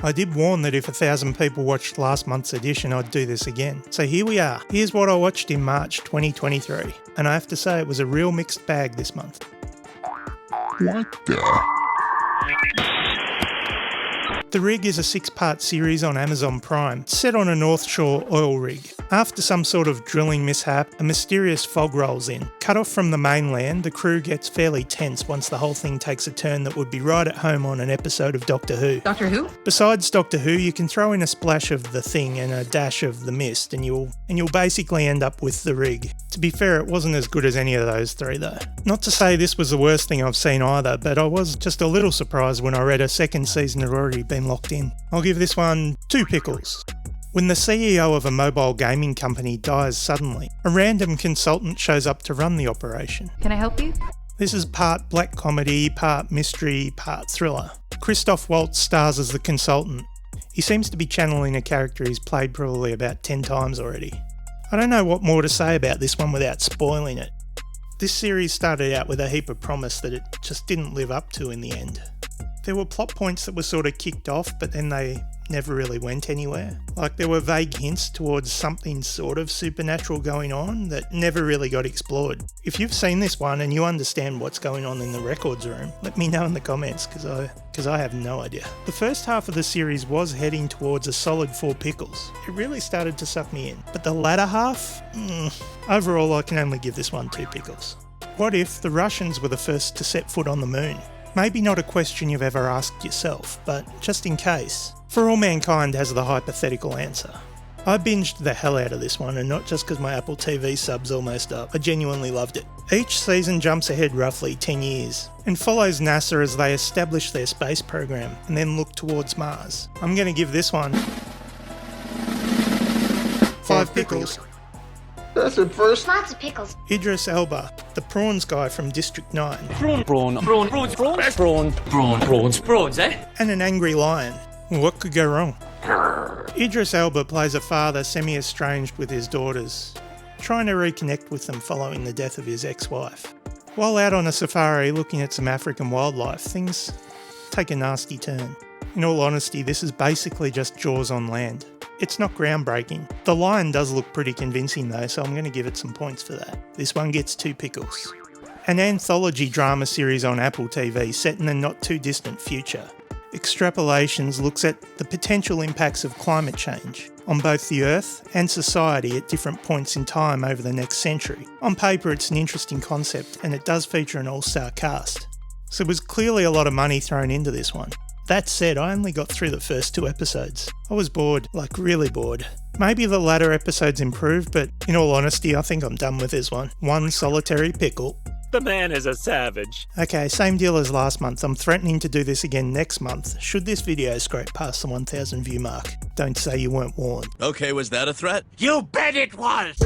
I did warn that if 1,000 people watched last month's edition, I'd do this again. So here we are. Here's what I watched in March 2023. And I have to say it was a real mixed bag this month. What the? The Rig is a 6-part series on Amazon Prime, set on a North Shore oil rig. After some sort of drilling mishap, a mysterious fog rolls in. Cut off from the mainland, the crew gets fairly tense once the whole thing takes a turn that would be right at home on an episode of Doctor Who. Doctor Who? Besides Doctor Who, you can throw in a splash of The Thing and a dash of The Mist, and you'll basically end up with The Rig. To be fair, it wasn't as good as any of those three though. Not to say this was the worst thing I've seen either, but I was just a little surprised when I read a second season had already been locked in. I'll give this one 2 pickles. When the CEO of a mobile gaming company dies suddenly, a random consultant shows up to run the operation. Can I help you? This is part black comedy, part mystery, part thriller. Christoph Waltz stars as the consultant. He seems to be channeling a character he's played probably about 10 times already. I don't know what more to say about this one without spoiling it. This series started out with a heap of promise that it just didn't live up to in the end. There were plot points that were sort of kicked off, but then they never really went anywhere. Like there were vague hints towards something sort of supernatural going on that never really got explored. If you've seen this one and you understand what's going on in the records room, let me know in the comments because I have no idea. The first half of the series was heading towards a solid 4 pickles. It really started to suck me in. But the latter half, overall I can only give this one 2 pickles. What if the Russians were the first to set foot on the moon? Maybe not a question you've ever asked yourself, but just in case. For all mankind has the hypothetical answer. I binged the hell out of this one, and not just because my Apple TV sub's almost up. I genuinely loved it. Each season jumps ahead roughly 10 years, and follows NASA as they establish their space program, and then look towards Mars. I'm going to give this one 5 pickles. That's it first. Lots of pickles. Idris Elba, the prawns guy from District 9. Prawns, eh? And an angry lion. What could go wrong? Idris Elba plays a father semi-estranged with his daughters, trying to reconnect with them following the death of his ex-wife. While out on a safari looking at some African wildlife, things take a nasty turn. In all honesty, this is basically just Jaws on land. It's not groundbreaking. The lion does look pretty convincing though, so I'm going to give it some points for that. This one gets 2 pickles. An anthology drama series on Apple TV set in the not too distant future. Extrapolations looks at the potential impacts of climate change on both the Earth and society at different points in time over the next century. On paper it's an interesting concept and it does feature an all-star cast. So there was clearly a lot of money thrown into this one. That said, I only got through the first 2 episodes. I was bored, like really bored. Maybe the latter episodes improved, but in all honesty, I think I'm done with this one. 1 solitary pickle. The man is a savage. Okay, same deal as last month. I'm threatening to do this again next month, should this video scrape past the 1,000 view mark. Don't say you weren't warned. Okay, was that a threat? You bet it was!